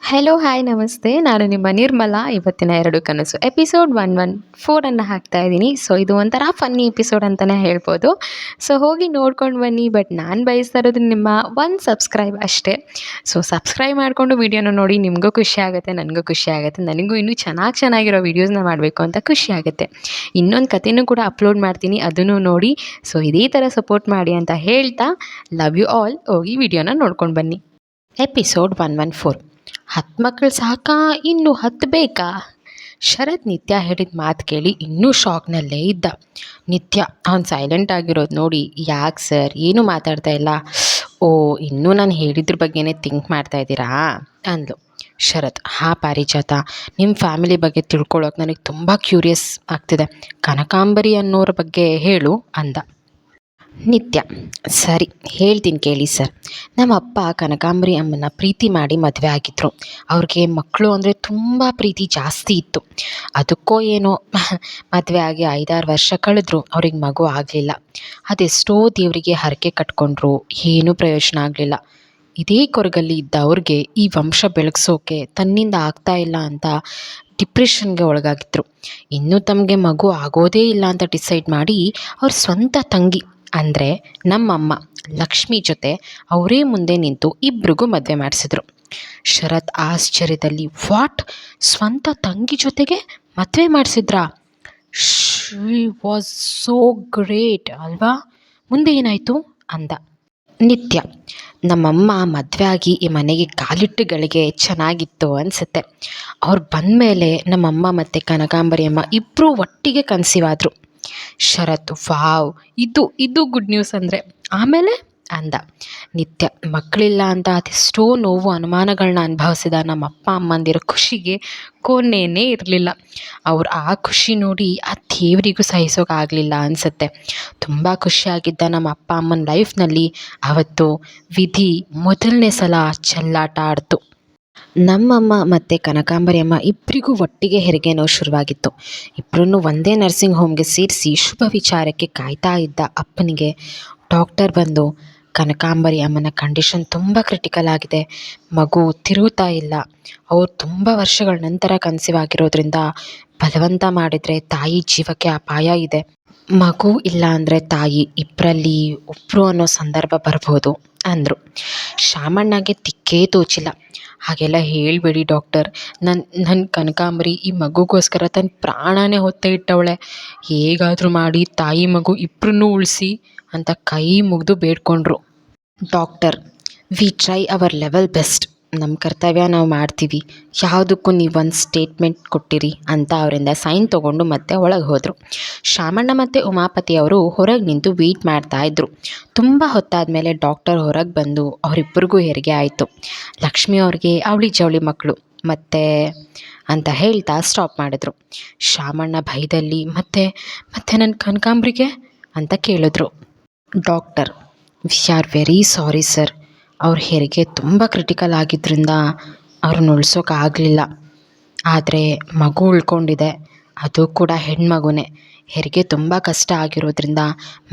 Hello hi ನಮಸ್ತೆ. ನಾನು ನಿಮ್ಮ ನಿರ್ಮಲಾ. ಇವತ್ತಿನ 2 ಕನಸು ಎಪಿಸೋಡ್ 114 ಹಾಕ್ತಾ ಇದ್ದೀನಿ. ಸೊ ಇದು ಒಂಥರ ಫನ್ನಿ ಎಪಿಸೋಡ್ ಅಂತಲೇ ಹೇಳ್ಬೋದು. ಸೊ ಹೋಗಿ ನೋಡ್ಕೊಂಡು ಬನ್ನಿ. ಬಟ್ ನಾನು ಬಯಸ್ತಾ ಇರೋದು ನಿಮ್ಮ 1 ಸಬ್ಸ್ಕ್ರೈಬ್ ಅಷ್ಟೇ. ಸೊ ಸಬ್ಸ್ಕ್ರೈಬ್ ಮಾಡಿಕೊಂಡು ವೀಡಿಯೋನ ನೋಡಿ. ನಿಮಗೂ ಖುಷಿ ಆಗುತ್ತೆ, ನನಗೂ ಖುಷಿ ಆಗುತ್ತೆ. ನನಗೂ ಇನ್ನೂ ಚೆನ್ನಾಗಿರೋ ವೀಡಿಯೋಸ್ನ ಮಾಡಬೇಕು ಅಂತ ಖುಷಿ ಆಗುತ್ತೆ. ಇನ್ನೊಂದು ಕಥೆನೂ ಕೂಡ ಅಪ್ಲೋಡ್ ಮಾಡ್ತೀನಿ, ಅದನ್ನು ನೋಡಿ. ಸೊ ಇದೇ ಥರ ಸಪೋರ್ಟ್ ಮಾಡಿ ಅಂತ ಹೇಳ್ತಾ ಲವ್ ಯು ಆಲ್. ಹೋಗಿ ವೀಡಿಯೋನ ನೋಡ್ಕೊಂಡು ಬನ್ನಿ. ಎಪಿಸೋಡ್ 114. 10 ಮಕ್ಕಳು ಸಾಕಾ, ಇನ್ನೂ 10 ಬೇಕಾ? ಶರತ್ ನಿತ್ಯ ಹೇಳಿದ ಮಾತು ಕೇಳಿ ಇನ್ನೂ ಶಾಕ್ನಲ್ಲೇ ಇದ್ದ. ನಿತ್ಯ ಅವ್ನು ಸೈಲೆಂಟ್ ಆಗಿರೋದು ನೋಡಿ, ಯಾಕೆ ಸರ್ ಏನೂ ಮಾತಾಡ್ತಾ ಇಲ್ಲ? ಓ, ಇನ್ನೂ ನಾನು ಹೇಳಿದ್ರ ಬಗ್ಗೆನೇ ಥಿಂಕ್ ಮಾಡ್ತಾ ಇದ್ದೀರಾ ಅಂದ್ಲು. ಶರತ್: ಹಾಂ ಪಾರಿಜಾತ, ನಿಮ್ಮ ಫ್ಯಾಮಿಲಿ ಬಗ್ಗೆ ತಿಳ್ಕೊಳ್ಳೋಕೆ ನನಗೆ ತುಂಬ ಕ್ಯೂರಿಯಸ್ ಆಗ್ತಿದೆ. ಕನಕಾಂಬರಿ ಅನ್ನೋರ ಬಗ್ಗೆ ಹೇಳು ಅಂದ. ನಿತ್ಯ: ಸರಿ ಹೇಳ್ತೀನಿ ಕೇಳಿ ಸರ್. ನಮ್ಮ ಅಪ್ಪ ಕನಕಾಂಬರಿ ಅಮ್ಮನ ಪ್ರೀತಿ ಮಾಡಿ ಮದುವೆ ಆಗಿದ್ದರು. ಅವ್ರಿಗೆ ಮಕ್ಕಳು ಅಂದರೆ ತುಂಬ ಪ್ರೀತಿ ಜಾಸ್ತಿ ಇತ್ತು. ಅದಕ್ಕೋ ಏನೋ ಮದುವೆ ಆಗಿ 5-6 ವರ್ಷ ಕಳೆದ್ರು, ಅವ್ರಿಗೆ ಮಗು ಆಗಲಿಲ್ಲ. ಅದೆಷ್ಟೋ ದೇವರಿಗೆ ಹರಕೆ ಕಟ್ಕೊಂಡ್ರು, ಏನೂ ಪ್ರಯೋಜನ ಆಗಲಿಲ್ಲ. ಇದೇ ಕೊರಗಲ್ಲಿ ಇದ್ದ ಅವ್ರಿಗೆ ಈ ವಂಶ ಬೆಳಗ್ಸೋಕೆ ತನ್ನಿಂದ ಆಗ್ತಾ ಇಲ್ಲ ಅಂತ ಡಿಪ್ರೆಷನ್ಗೆ ಒಳಗಾಗಿದ್ರು. ಇನ್ನೂ ತಮಗೆ ಮಗು ಆಗೋದೇ ಇಲ್ಲ ಅಂತ ಡಿಸೈಡ್ ಮಾಡಿ ಅವ್ರ ಸ್ವಂತ ತಂಗಿ ಅಂದರೆ ನಮ್ಮಮ್ಮ ಲಕ್ಷ್ಮಿ ಜೊತೆ ಅವರೇ ಮುಂದೆ ನಿಂತು ಇಬ್ರಿಗೂ ಮದುವೆ ಮಾಡಿಸಿದ್ರು. ಶರತ್ ಆಶ್ಚರ್ಯದಲ್ಲಿ: ವಾಟ್, ಸ್ವಂತ ತಂಗಿ ಜೊತೆಗೆ ಮದುವೆ ಮಾಡಿಸಿದ್ರಾ? ಶಿ ವಾಸ್ ಸೋ ಗ್ರೇಟ್ ಅಲ್ವಾ? ಮುಂದೆ ಏನಾಯಿತು ಅಂದ. ನಿತ್ಯ: ನಮ್ಮಮ್ಮ ಮದುವೆ ಆಗಿ ಈ ಮನೆಗೆ ಕಾಲಿಟ್ಟುಗಳಿಗೆ ಚೆನ್ನಾಗಿತ್ತು ಅನಿಸುತ್ತೆ. ಅವ್ರು ಬಂದ ಮೇಲೆ ನಮ್ಮಮ್ಮ ಮತ್ತು ಕನಕಾಂಬರಿ ಅಮ್ಮ ಇಬ್ಬರೂ ಒಟ್ಟಿಗೆ ಕನ್ಸೀವ್ ಆದರು. ಶರತ್: ವಾವ್, ಇದು ಗುಡ್ ನ್ಯೂಸ್ ಅಂದರೆ. ಆಮೇಲೆ ಅಂದ. ನಿತ್ಯ: ಮಕ್ಕಳಿಲ್ಲ ಅಂತ ಅದೆಷ್ಟೋ ನೋವು ಅನುಮಾನಗಳನ್ನ ಅನುಭವಿಸಿದ ನಮ್ಮ ಅಪ್ಪ ಅಮ್ಮಂದಿರೋ ಖುಷಿಗೆ ಕೊನೆಯೇ ಇರಲಿಲ್ಲ. ಅವ್ರು ಆ ಖುಷಿ ನೋಡಿ ಆ ದೇವರಿಗೂ ಸಹಿಸೋಕ್ಕಾಗಲಿಲ್ಲ ಅನಿಸುತ್ತೆ. ತುಂಬ ಖುಷಿಯಾಗಿದ್ದ ನಮ್ಮ ಅಪ್ಪ ಅಮ್ಮನ ಲೈಫ್ನಲ್ಲಿ ಅವತ್ತು ವಿಧಿ ಮೊದಲನೇ ಸಲ ಚೆಲ್ಲಾಟ ಆಡ್ತು. ನಮ್ಮಮ್ಮ ಮತ್ತು ಕನಕಾಂಬರಿ ಅಮ್ಮ ಇಬ್ಬರಿಗೂ ಒಟ್ಟಿಗೆ ಹೆರಿಗೆ ನೋವು ಶುರುವಾಗಿತ್ತು. ಇಬ್ಬರನ್ನು ಒಂದೇ ನರ್ಸಿಂಗ್ ಹೋಮ್ಗೆ ಸೇರಿಸಿ ಶುಭ ವಿಚಾರಕ್ಕೆ ಕಾಯ್ತಾ ಇದ್ದ ಅಪ್ಪನಿಗೆ ಡಾಕ್ಟರ್ ಬಂದು, ಕನಕಾಂಬರಿ ಅಮ್ಮನ ಕಂಡೀಷನ್ ತುಂಬ ಕ್ರಿಟಿಕಲ್ ಆಗಿದೆ, ಮಗು ತಿರುಗುತ್ತಾ ಇಲ್ಲ, ಅವ್ರು ತುಂಬ ವರ್ಷಗಳ ನಂತರ ಕನ್ಸೀವ್ ಆಗಿರೋದ್ರಿಂದ ಬಲವಂತ ಮಾಡಿದರೆ ತಾಯಿ ಜೀವಕ್ಕೆ ಅಪಾಯ ಇದೆ, ಮಗು ಇಲ್ಲ ಅಂದರೆ ತಾಯಿ ಇಬ್ಬರಲ್ಲಿ ಒಬ್ಬರು ಅನ್ನೋ ಸಂದರ್ಭ ಬರ್ಬೋದು ಅಂದರು. ಶಾಮಣ್ಣಗೆ ತಿಕ್ಕೇ ತೋಚಿಲ್ಲ. ಹಾಗೆಲ್ಲ ಹೇಳಬೇಡಿ ಡಾಕ್ಟರ್, ನನ್ನ ಕನಕಾಂಬರಿ ಈ ಮಗುಗೋಸ್ಕರ ತನ್ನ ಪ್ರಾಣನೇ ಹೊತ್ತೆ ಇಟ್ಟವಳೆ. ಹೇಗಾದರೂ ಮಾಡಿ ತಾಯಿ ಮಗು ಇಬ್ಬರನ್ನೂ ಉಳಿಸಿ ಅಂತ ಕೈ ಮುಗಿದು ಬೇಡ್ಕೊಂಡ್ರು. Doctor: we try our level best, ನಮ್ಮ ಕರ್ತವ್ಯ ನಾವು ಮಾಡ್ತೀವಿ, ಯಾವುದಕ್ಕೂ ನೀವು ಒಂದು ಸ್ಟೇಟ್ಮೆಂಟ್ ಕೊಟ್ಟಿರಿ ಅಂತ ಅವರಿಂದ ಸೈನ್ ತೊಗೊಂಡು ಮತ್ತೆ ಒಳಗೆ ಹೋದರು. ಶಾಮಣ್ಣ ಮತ್ತು ಉಮಾಪತಿ ಅವರು ಹೊರಗೆ ನಿಂತು ವೆಯ್ಟ್ ಮಾಡ್ತಾಯಿದ್ರು. ತುಂಬ ಹೊತ್ತಾದ ಮೇಲೆ ಡಾಕ್ಟರ್ ಹೊರಗೆ ಬಂದು ಅವರಿಬ್ಬರಿಗೂ ಹೆರಿಗೆ ಆಯಿತು. ಲಕ್ಷ್ಮಿ ಅವ್ರಿಗೆ ಅವಳಿ ಜವಳಿ ಮಕ್ಕಳು ಮತ್ತೆ ಅಂತ ಹೇಳ್ತಾ ಸ್ಟಾಪ್ ಮಾಡಿದ್ರು. ಶಾಮಣ್ಣ ಭಯದಲ್ಲಿ ಮತ್ತೆ ನನ್ನ ಕನಕಾಂಬ್ರಿಗೆ ಅಂತ ಕೇಳಿದ್ರು. Doctor: we are very sorry sir, ಅವ್ರ ಹೆರಿಗೆ ತುಂಬ ಕ್ರಿಟಿಕಲ್ ಆಗಿದ್ದರಿಂದ ಅವ್ರನ್ನ ಉಳ್ಸೋಕ್ಕಾಗಲಿಲ್ಲ. ಆದರೆ ಮಗು ಉಳ್ಕೊಂಡಿದೆ, ಅದು ಕೂಡ ಹೆಣ್ಮಗುನೇ. ಹೆರಿಗೆ ತುಂಬ ಕಷ್ಟ ಆಗಿರೋದ್ರಿಂದ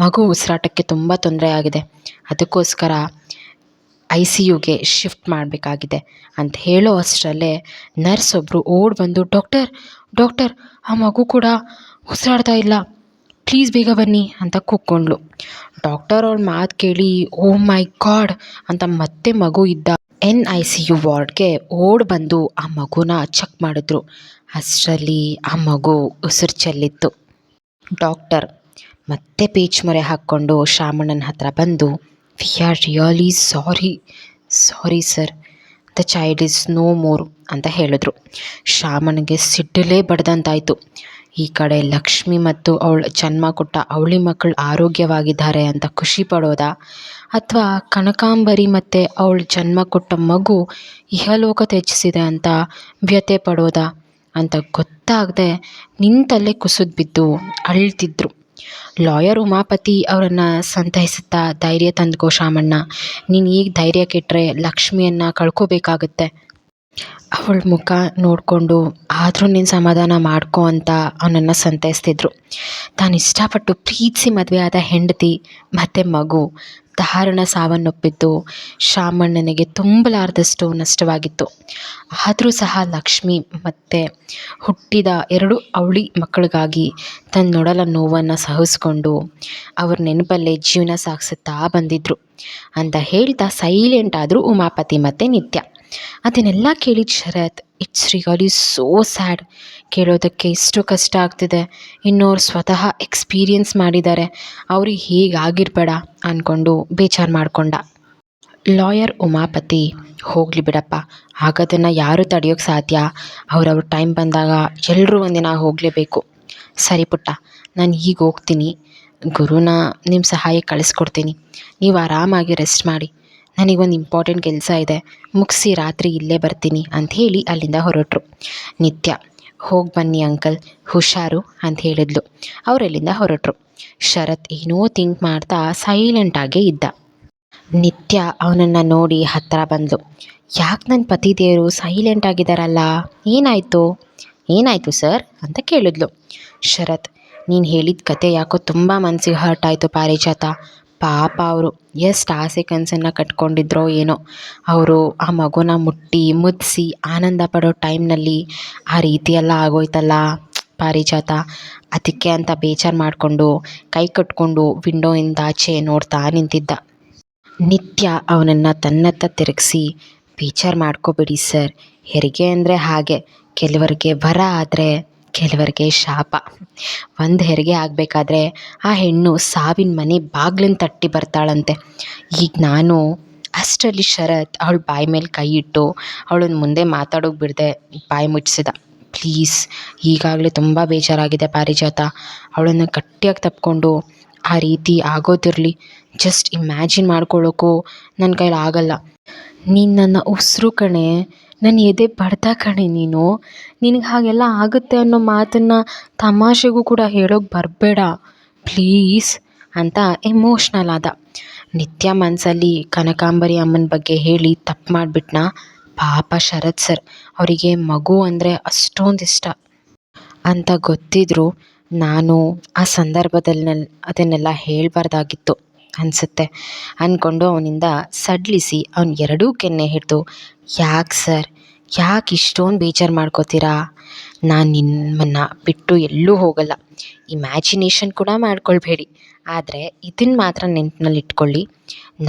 ಮಗು ಉಸಿರಾಟಕ್ಕೆ ತುಂಬ ತೊಂದರೆ ಆಗಿದೆ. ಅದಕ್ಕೋಸ್ಕರ ICUಗೆ ಶಿಫ್ಟ್ ಮಾಡಬೇಕಾಗಿದೆ ಅಂತ ಹೇಳೋ ಅಷ್ಟರಲ್ಲೇ ನರ್ಸ್ ಒಬ್ಬರು ಓಡಿ ಬಂದು, ಡಾಕ್ಟರ್ ಆ ಮಗು ಕೂಡ ಉಸಿರಾಡ್ತಾ ಇಲ್ಲ, ಪ್ಲೀಸ್ ಬೇಗ ಬನ್ನಿ ಅಂತ ಕೂಕ್ಕೊಂಡ್ಳು. ಡಾಕ್ಟರ್ ಅವ್ರ ಮಾತು ಕೇಳಿ ಓ ಮೈ ಗಾಡ್ ಅಂತ ಮತ್ತೆ ಮಗು ಇದ್ದ NICU ವಾರ್ಡ್ಗೆ ಓಡಿ ಬಂದು ಆ ಮಗುನ ಚೆಕ್ ಮಾಡಿದ್ರು. ಅಷ್ಟರಲ್ಲಿ ಆ ಮಗು ಉಸಿರು ಚೆಲ್ಲಿತ್ತು. ಡಾಕ್ಟರ್ ಮತ್ತೆ ಪೇಚ್ ಮೊರೆ ಹಾಕ್ಕೊಂಡು ಶಾಮಣ್ಣನ ಹತ್ರ ಬಂದು, we are really sorry sir, the child is no more ಅಂತ ಹೇಳಿದ್ರು. ಶಾಮಣ್ಣಗೆ ಸಿಡ್ಡಲೇ ಬಡ್ದಂತಾಯಿತು. ಈ ಕಡೆ ಲಕ್ಷ್ಮಿ ಮತ್ತು ಅವಳು ಜನ್ಮ ಕೊಟ್ಟ ಅವಳಿ ಮಕ್ಕಳು ಆರೋಗ್ಯವಾಗಿದ್ದಾರೆ ಅಂತ ಖುಷಿ ಪಡೋದಾ, ಅಥವಾ ಕನಕಾಂಬರಿ ಮತ್ತು ಅವಳು ಜನ್ಮ ಕೊಟ್ಟ ಮಗು ಇಹಲೋಕ ತ್ಯಜಿಸಿದೆ ಅಂತ ವ್ಯಥೆ ಪಡೋದಾ ಅಂತ ಗೊತ್ತಾಗದೆ ನಿಂತಲ್ಲೇ ಕುಸಿದು ಬಿದ್ದು ಅಳ್ತಿದ್ರು. ಲಾಯರ್ ಉಮಾಪತಿ ಅವರನ್ನು ಸಂತೈಸುತ್ತಾ, ಧೈರ್ಯ ತಂದುಕೋ ಶಾಮಣ್ಣ, ನೀನು ಈಗ ಧೈರ್ಯ ಕೆಟ್ಟರೆ ಲಕ್ಷ್ಮಿಯನ್ನು ಕಳ್ಕೋಬೇಕಾಗತ್ತೆ. ಅವಳ ಮುಖ ನೋಡಿಕೊಂಡು ಆದರೂ ನೀನು ಸಮಾಧಾನ ಮಾಡ್ಕೊ ಅಂತ ಅವನನ್ನು ಸಂತೈಸ್ತಿದ್ರು. ತಾನು ಇಷ್ಟಪಟ್ಟು ಪ್ರೀತಿಸಿ ಮದುವೆ ಆದ ಹೆಂಡತಿ ಮತ್ತು ಮಗು ದಾರುಣ ಸಾವನ್ನಪ್ಪಿದ್ದು ಶಾಮಣ್ಣನಿಗೆ ತುಂಬಲಾರದಷ್ಟು ನಷ್ಟವಾಗಿತ್ತು. ಆದರೂ ಸಹ ಲಕ್ಷ್ಮಿ ಮತ್ತೆ ಹುಟ್ಟಿದ 2 ಅವಳಿ ಮಕ್ಕಳಿಗಾಗಿ ತನ್ನೊಡಲ ನೋವನ್ನು ಸಹಿಸ್ಕೊಂಡು ಅವ್ರ ನೆನಪಲ್ಲೇ ಜೀವನ ಸಾಗಿಸುತ್ತಾ ಬಂದಿದ್ರು ಅಂತ ಹೇಳ್ತಾ ಸೈಲೆಂಟ್ ಆದರು ಉಮಾಪತಿ ಮತ್ತು ನಿತ್ಯ. ಅದನ್ನೆಲ್ಲ ಕೇಳಿದ ಶರತ್, ಇಟ್ಸ್ ರಿಯಲಿ ಸೋ ಸ್ಯಾಡ್. ಕೇಳೋದಕ್ಕೆ ಇಷ್ಟು ಕಷ್ಟ ಆಗ್ತಿದೆ, ಇನ್ನೋರು ಸ್ವತಃ ಎಕ್ಸ್ಪೀರಿಯನ್ಸ್ ಮಾಡಿದ್ದಾರೆ, ಅವ್ರಿಗೆ ಹೀಗಾಗಿರ್ಬೇಡ ಅಂದ್ಕೊಂಡು ಬೇಜಾರು ಮಾಡಿಕೊಂಡ. ಲಾಯರ್ ಉಮಾಪತಿ, ಹೋಗಲಿ ಬಿಡಪ್ಪ, ಆಗೋದನ್ನು ಯಾರು ತಡೆಯೋಕ್ಕೆ ಸಾಧ್ಯ, ಅವ್ರವ್ರ ಟೈಮ್ ಬಂದಾಗ ಎಲ್ಲರೂ ಒಂದಿನ ಹೋಗಲೇಬೇಕು. ಸರಿ ಪುಟ್ಟ, ನಾನು ಈಗ ಹೋಗ್ತೀನಿ, ಗುರುನ ನಿಮ್ಮ ಸಹಾಯಕ್ಕೆ ಕಳಿಸ್ಕೊಡ್ತೀನಿ, ನೀವು ಆರಾಮಾಗಿ ರೆಸ್ಟ್ ಮಾಡಿ, ನನಗೊಂದು ಇಂಪಾರ್ಟೆಂಟ್ ಕೆಲಸ ಇದೆ, ಮುಗಿಸಿ ರಾತ್ರಿ ಇಲ್ಲೇ ಬರ್ತೀನಿ ಅಂತ ಹೇಳಿ ಅಲ್ಲಿಂದ ಹೊರಟರು. ನಿತ್ಯ, ಹೋಗಿ ಬನ್ನಿ ಅಂಕಲ್, ಹುಷಾರು ಅಂತ ಹೇಳಿದ್ಲು. ಅವರಲ್ಲಿಂದ ಹೊರಟರು. ಶರತ್ ಏನೋ ಥಿಂಕ್ ಮಾಡ್ತಾ ಸೈಲೆಂಟಾಗೇ ಇದ್ದ. ನಿತ್ಯ ಅವನನ್ನು ನೋಡಿ ಹತ್ತಿರ ಬಂದಳು. ಯಾಕೆ ನನ್ನ ಪತಿದೇವರು ಸೈಲೆಂಟ್ ಆಗಿದ್ದಾರಲ್ಲ, ಏನಾಯಿತು ಸರ್ ಅಂತ ಕೇಳಿದ್ಲು. ಶರತ್, ನೀನು ಹೇಳಿದ ಕತೆ ಯಾಕೋ ತುಂಬ ಮನಸ್ಸಿಗೆ ಹರ್ಟ್ ಆಯಿತು ಪಾರಿಜಾತ. ಪಾಪ ಅವರು ಎಷ್ಟು ಆಸೆ ಕನಸನ್ನು ಕಟ್ಕೊಂಡಿದ್ರೋ ಏನೋ, ಅವರು ಆ ಮಗುನ ಮುಟ್ಟಿ ಮುದ್ದಿಸಿ ಆನಂದ ಪಡೋ ಟೈಮ್ನಲ್ಲಿ ಆ ರೀತಿಯೆಲ್ಲ ಆಗೋಯ್ತಲ್ಲ ಪಾರಿಜಾತ. ಅದಕ್ಕೆ ಅಂತ ಬೇಜಾರು ಮಾಡಿಕೊಂಡು ಕೈ ಕಟ್ಕೊಂಡು ವಿಂಡೋಯಿಂದ ಆಚೆ ನೋಡ್ತಾ ನಿಂತಿದ್ದ. ನಿತ್ಯ ಅವನನ್ನು ತನ್ನತ್ತ ತಿರುಗಿಸಿ, ಬೇಜಾರು ಮಾಡ್ಕೋಬೇಡಿ ಸರ್, ಹೆರಿಗೆ ಅಂದರೆ ಹಾಗೆ, ಕೆಲವರಿಗೆ ವರ ಆದರೆ ಕೆಲವರಿಗೆ ಶಾಪ. ಒಂದು ಹೆರಿಗೆ ಆಗಬೇಕಾದ್ರೆ ಆ ಹೆಣ್ಣು ಸಾವಿನ ಮನೆ ಬಾಗಿಲನ್ನು ತಟ್ಟಿ ಬರ್ತಾಳಂತೆ. ಈಗ ನಾನು ಅಷ್ಟರಲ್ಲಿ ಶರತ್ ಅವಳ ಬಾಯಿ ಮೇಲೆ ಕೈ ಇಟ್ಟು ಅವಳನ್ನ ಮುಂದೆ ಮಾತಾಡೋಕೆ ಬಿಡದೆ ಬಾಯಿ ಮುಚ್ಚಿಸಿದ. ಪ್ಲೀಸ್, ಈಗಾಗಲೇ ತುಂಬ ಬೇಜಾರಾಗಿದೆ ಪಾರಿಜಾತ, ಅವಳನ್ನು ಗಟ್ಟಿಯಾಗಿ ತಪ್ಕೊಂಡು ಆ ರೀತಿ ಆಗೋದಿರಲಿ, ಜಸ್ಟ್ ಇಮ್ಯಾಜಿನ್ ಮಾಡ್ಕೊಳ್ಳೋಕ್ಕೂ ನನ್ನ ಕೈಲಿ ಆಗಲ್ಲ. ನೀನು ನನ್ನ ಉಸಿರು ಕಣೆ, ನನ್ನ ಎದೆ ಬಡ್ದ ಕಣೆ ನೀನು, ನಿನಗೆ ಹಾಗೆಲ್ಲ ಆಗುತ್ತೆ ಅನ್ನೋ ಮಾತನ್ನು ತಮಾಷೆಗೂ ಕೂಡ ಹೇಳೋಕ್ಕೆ ಬರಬೇಡ ಪ್ಲೀಸ್ ಅಂತ ಎಮೋಷ್ನಲ್ ಆದ. ನಿತ್ಯ ಮನಸ್ಸಲ್ಲಿ ಕನಕಾಂಬರಿ ಅಮ್ಮನ ಬಗ್ಗೆ ಹೇಳಿ ತಪ್ಪು ಮಾಡಿಬಿಟ್ನಾ. ಪಾಪ ಶರತ್ ಸರ್, ಅವರಿಗೆ ಮಗು ಅಂದರೆ ಅಷ್ಟೊಂದು ಇಷ್ಟ ಅಂತ ಗೊತ್ತಿದ್ರೂ ನಾನು ಆ ಸಂದರ್ಭದಲ್ಲಿ ಅದನ್ನೆಲ್ಲ ಹೇಳಬಾರ್ದಾಗಿತ್ತು ಅನಿಸುತ್ತೆ ಅಂದ್ಕೊಂಡು ಅವನಿಂದ ಸಡಿಲಿಸಿ ಅವನ ಎರಡೂ ಕೆನ್ನೆ ಹಿಡಿದು, ಯಾಕೆ ಸರ್, ಯಾಕೆ ಇಷ್ಟೊಂದು ಬೇಜಾರು ಮಾಡ್ಕೋತೀರಾ, ನಾನು ನಿಮ್ಮನ್ನು ಬಿಟ್ಟು ಎಲ್ಲೂ ಹೋಗಲ್ಲ, ಇಮ್ಯಾಜಿನೇಷನ್ ಕೂಡ ಮಾಡ್ಕೊಳ್ಬೇಡಿ, ಆದರೆ ಇದನ್ನು ಮಾತ್ರ ನೆನಪಿನಲ್ಲಿ ಇಟ್ಕೊಳ್ಳಿ,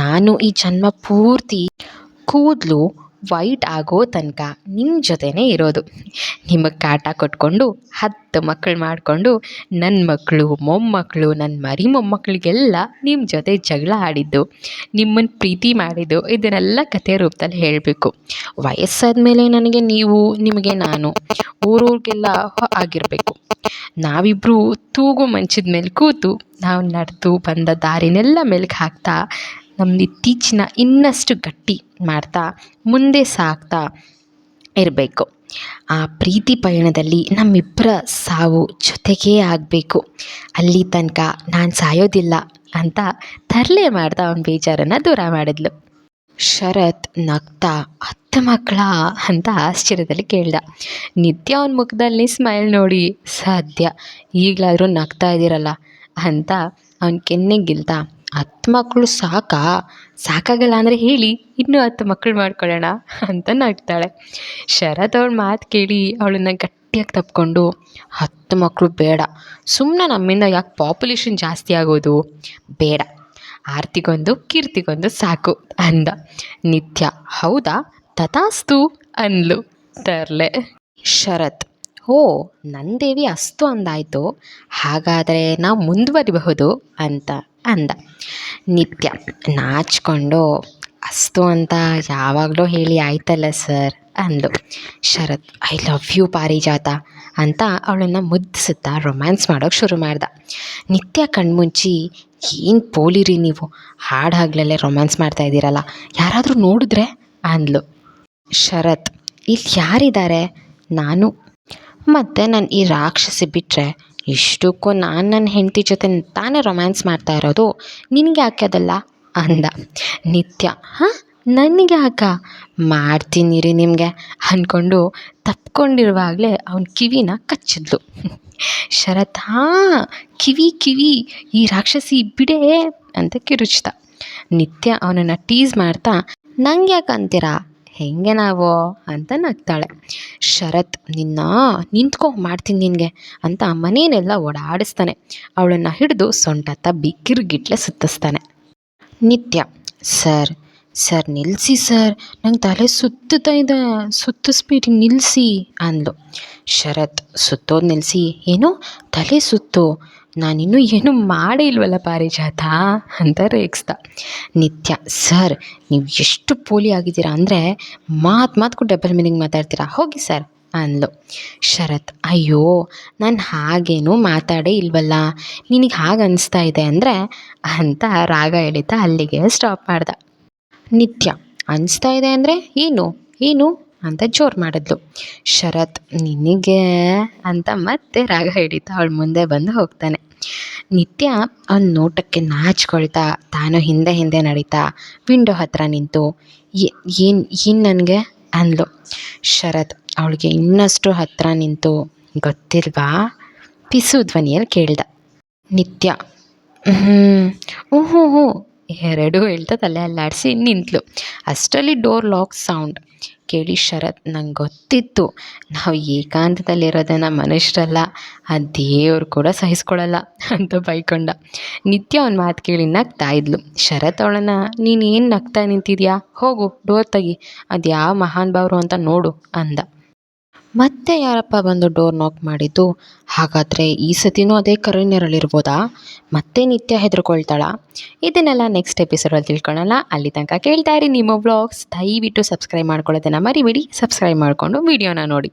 ನಾನು ಈ ಜನ್ಮ ಪೂರ್ತಿ ಕೂದಲು ವೈಟ್ ಆಗೋ ತನಕ ನಿಮ್ಮ ಜೊತೆನೇ ಇರೋದು, ನಿಮಗೆ ಕಾಟ ಕೊಟ್ಕೊಂಡು 10 ಮಕ್ಕಳು ಮಾಡಿಕೊಂಡು ನನ್ನ ಮಕ್ಕಳು ಮೊಮ್ಮಕ್ಕಳು ನನ್ನ ಮರಿ ಮೊಮ್ಮಕ್ಕಳಿಗೆಲ್ಲ ನಿಮ್ಮ ಜೊತೆ ಜಗಳ ಆಡಿದ್ದು, ನಿಮ್ಮನ್ನು ಪ್ರೀತಿ ಮಾಡಿದ್ದು, ಇದನ್ನೆಲ್ಲ ಕಥೆ ರೂಪದಲ್ಲಿ ಹೇಳಬೇಕು. ವಯಸ್ಸಾದ ಮೇಲೆ ನನಗೆ ನೀವು, ನಿಮಗೆ ನಾನು, ಊರಿಗೆಲ್ಲ ಆಗಿರಬೇಕು. ನಾವಿಬ್ಬರು ತೂಗು ಮಂಚದ ಮೇಲೆ ಕೂತು ನಾವು ನಡೆದು ಬಂದ ದಾರಿನೆಲ್ಲ ಮೆಲುಕು ಹಾಕ್ತಾ ನಮ್ಮ ಇತ್ತೀಚಿನ ಇನ್ನಷ್ಟು ಗಟ್ಟಿ ಮಾಡ್ತಾ ಮುಂದೆ ಸಾಗ್ತಾ ಇರಬೇಕು. ಆ ಪ್ರೀತಿ ಪಯಣದಲ್ಲಿ ನಮ್ಮಿಬ್ಬರ ಸಾವು ಜೊತೆಗೇ ಆಗಬೇಕು, ಅಲ್ಲಿ ತನಕ ನಾನು ಸಾಯೋದಿಲ್ಲ ಅಂತ ತರಲೆ ಮಾಡ್ತಾ ಅವನ ಬೇಜಾರನ್ನು ದೂರ ಮಾಡಿದ್ಲು. ಶರತ್ ನಗ್ತಾ 10 ಮಕ್ಕಳ ಅಂತ ಆಶ್ಚರ್ಯದಲ್ಲಿ ಕೇಳ್ದ. ನಿತ್ಯ ಅವನ ಮುಖದಲ್ಲಿ ಸ್ಮೈಲ್ ನೋಡಿ, ಸದ್ಯ ಈಗಲಾದರೂ ನಗ್ತಾ ಇದ್ದೀರಲ್ಲ ಅಂತ ಅವನ ಕೆನ್ನೆಗಿಲ್ತಾ, 10 ಮಕ್ಕಳು ಸಾಕಾಗಲ್ಲ ಅಂದರೆ ಹೇಳಿ, ಇನ್ನೂ 10 ಮಕ್ಕಳು ಮಾಡ್ಕೊಳ್ಳೋಣ ಅಂತ ನಗ್ತಾಳೆ. ಶರತ್ ಅವಳ ಮಾತು ಕೇಳಿ ಅವಳನ್ನು ಗಟ್ಟಿಯಾಗಿ ತಪ್ಕೊಂಡು, 10 ಮಕ್ಕಳು ಬೇಡ, ಸುಮ್ಮನೆ ನಮ್ಮಿಂದ ಯಾಕೆ ಪಾಪ್ಯುಲೇಷನ್ ಜಾಸ್ತಿ ಆಗೋದು, ಬೇಡ, ಆರ್ತಿಗೊಂದು ಕೀರ್ತಿಗೊಂದು ಸಾಕು ಅಂದ. ನಿತ್ಯ, ಹೌದಾ, ತಥಾಸ್ತು ಅಂದ್ಲು ತರ್ಲೆ. ಶರತ್, ಓ ನನ್ನ ದೇವಿ ಅಸ್ತು ಅಂದಾಯಿತು, ಹಾಗಾದರೆ ನಾವು ಮುಂದುವರಿಬಹುದು ಅಂತ ಅಂದ. ನಿತ್ಯ ನಾಚಿಕೊಂಡು, ಅಸ್ತು ಅಂತ ಯಾವಾಗಲೂ ಹೇಳಿ ಆಯ್ತಲ್ಲ ಸರ್ ಅಂದು. ಶರತ್, ಐ ಲವ್ ಯು ಪಾರಿಜಾತ ಅಂತ ಅವಳನ್ನು ಮುದ್ದಿಸುತ್ತಾ ರೊಮ್ಯಾನ್ಸ್ ಮಾಡೋಕ್ಕೆ ಶುರು ಮಾಡ್ದ. ನಿತ್ಯ ಕಣ್ಮುಂಚಿ, ಏನು ಪೋಲಿರಿ ನೀವು, ಹಾಡಾಗ್ಲೇ ರೊಮ್ಯಾನ್ಸ್ ಮಾಡ್ತಾ ಇದ್ದೀರಲ್ಲ, ಯಾರಾದರೂ ನೋಡಿದ್ರೆ ಅಂದ್ಲು. ಶರತ್, ಇಲ್ಲಿ ಯಾರಿದ್ದಾರೆ, ನಾನು ಮತ್ತು ನನ್ನ ಈ ರಾಕ್ಷಸಿ ಬಿಟ್ಟರೆ ಇಷ್ಟಕ್ಕೂ ನಾನು ನನ್ನ ಹೆಂಡತಿ ಜೊತೆ ತಾನೇ ರೊಮ್ಯಾನ್ಸ್ ಮಾಡ್ತಾ ಇರೋದು, ನಿನಗೆ ಯಾಕೆ ಅದಲ್ಲ ಅಂದ. ನಿತ್ಯ, ಹಾಂ ನನಗೆ ಯಾಕ, ಮಾಡ್ತೀನಿ ರೀ ನಿಮಗೆ ಅಂದ್ಕೊಂಡು ತಪ್ಕೊಂಡಿರುವಾಗಲೇ ಅವನ ಕಿವಿನ ಕಚ್ಚಿದ್ಲು. ಶರತ್, ಹಾಂ ಕಿವಿ ಈ ರಾಕ್ಷಸಿ ಬಿಡೇ ಅಂತ ಕಿರುಚ್ದ. ನಿತ್ಯ ಅವನನ್ನು ಟೀಸ್ ಮಾಡ್ತಾ ನಂಗೆ ಯಾಕೆ ಅಂತೀರಾ, ಹೆಂಗೆ ನಾವು ಅಂತ ನಗ್ತಾಳೆ. ಶರತ್ ನಿಂತ್ಕೊ ಮಾಡ್ತೀನಿ ನಿನಗೆ ಅಂತ ಮನೇನೆಲ್ಲ ಓಡಾಡಿಸ್ತಾನೆ. ಅವಳನ್ನು ಹಿಡಿದು ಸೊಂಟ ತಬ್ಬಿ ಕಿರುಗಿಟ್ಲೆ ಸುತ್ತಿಸ್ತಾನೆ. ನಿತ್ಯ, ಸರ್ ಸರ್ ನಿಲ್ಲಿಸಿ ಸರ್, ನಂಗೆ ತಲೆ ಸುತ್ತುತ್ತಾ ಇದೆ, ಸುತ್ತಿಸ್ಬಿಟ್ಟು ನಿಲ್ಲಿಸಿ ಅಂದ್ಲು. ಶರತ್, ಸುತ್ತೋದು ನಿಲ್ಲಿಸಿ, ಏನು ತಲೆ ಸುತ್ತು, ನಾನಿನ್ನೂ ಏನೂ ಮಾಡೇ ಇಲ್ವಲ್ಲ ಪಾರಿಜಾತ ಅಂತ ರೇಗಿಸ್ದ. ನಿತ್ಯ, ಸರ್ ನೀವು ಎಷ್ಟು ಪೋಲಿ ಆಗಿದ್ದೀರಾ ಅಂದರೆ ಮಾತಕ್ಕೂ ಡಬಲ್ ಮೀನಿಂಗ್ ಮಾತಾಡ್ತೀರಾ, ಹೋಗಿ ಸರ್ ಅಂದ್ಲು. ಶರತ್, ಅಯ್ಯೋ ನಾನು ಹಾಗೇನೂ ಮಾತಾಡೇ ಇಲ್ವಲ್ಲ, ನಿನಗೆ ಹಾಗೆ ಅನಿಸ್ತಾ ಇದೆ ಅಂದರೆ ಅಂತ ರಾಗ ಎಳಿತಾ ಅಲ್ಲಿಗೆ ಸ್ಟಾಪ್ ಮಾಡ್ದ. ನಿತ್ಯ, ಅನಿಸ್ತಾ ಇದೆ ಅಂದರೆ ಏನು ಏನು ಅಂತ ಜೋರು ಮಾಡಿದ್ಲು. ಶರತ್, ನಿನಗೆ ಅಂತ ಮತ್ತೆ ರಾಗ ಹಿಡಿತಾ ಅವಳು ಮುಂದೆ ಬಂದು ಹೋಗ್ತಾನೆ. ನಿತ್ಯ ಅವ್ನ ನೋಟಕ್ಕೆ ನಾಚ್ಕೊಳ್ತಾ ತಾನು ಹಿಂದೆ ಹಿಂದೆ ನಡೀತಾ ವಿಂಡೋ ಹತ್ರ ನಿಂತು ಏನು ನನಗೆ ಅಂದ್ಲು. ಶರತ್ ಅವಳಿಗೆ ಇನ್ನಷ್ಟು ಹತ್ತಿರ ನಿಂತು, ಗೊತ್ತಿಲ್ವಾ ಪಿಸು ಧ್ವನಿಯಲ್ಲಿ ಕೇಳ್ದ. ನಿತ್ಯ, ಹ್ಞೂ ಹ್ಞೂ ಹ್ಞೂ ಎರಡೂ ಹೇಳ್ತಾ ತಲೆ ಅಲ್ಲಾಡಿಸಿ ನಿಂತಳು. ಅಷ್ಟರಲ್ಲಿ ಡೋರ್ ಲಾಕ್ ಸೌಂಡ್ ಕೇಳಿ ಶರತ್, ನಂಗೆ ಗೊತ್ತಿತ್ತು ನಾವು ಏಕಾಂತದಲ್ಲಿರೋದನ್ನು ಮನುಷ್ಯರಲ್ಲ, ಆ ದೇವ್ರು ಕೂಡ ಸಹಿಸ್ಕೊಳ್ಳಲ್ಲ ಅಂತ ಬೈಕೊಂಡ. ನಿತ್ಯ ಅವನ ಮಾತು ಕೇಳಿ ನಗ್ತಾ ಇದ್ಲು. ಶರತ್ ಅವಳನ್ನು, ನೀನೇನು ನಗ್ತಾ ನಿಂತಿದ್ಯಾ, ಹೋಗು ಡೋರ್ ತೆಗಿ, ಅದು ಯಾವ ಮಹಾನ್ ಭಾವರು ಅಂತ ನೋಡು ಅಂದ. ಮತ್ತೆ ಯಾರಪ್ಪ ಬಂದು ಡೋರ್ ನಾಕ್ ಮಾಡಿದ್ದು, ಹಾಗಾದರೆ ಈ ಸತಿನೂ ಅದೇ ಕರುಣ್ಯರಲ್ಲಿರ್ಬೋದಾ? ಮತ್ತೆ ನಿತ್ಯ ಹೆದರ್ಕೊಳ್ತಾಳ? ಇದನ್ನೆಲ್ಲ ನೆಕ್ಸ್ಟ್ ಎಪಿಸೋಡಲ್ಲಿ ತಿಳ್ಕೊಳ್ಳೋಣ. ಅಲ್ಲಿ ತನಕ ಕೇಳ್ತಾ ಇರಿ ನಿಮ್ಮ ವ್ಲಾಗ್ಸ್. ದಯವಿಟ್ಟು ಸಬ್ಸ್ಕ್ರೈಬ್ ಮಾಡ್ಕೊಳ್ಳೋದನ್ನು ಮರಿಬೇಡಿ. ಸಬ್ಸ್ಕ್ರೈಬ್ ಮಾಡಿಕೊಂಡು ವಿಡಿಯೋನ ನೋಡಿ.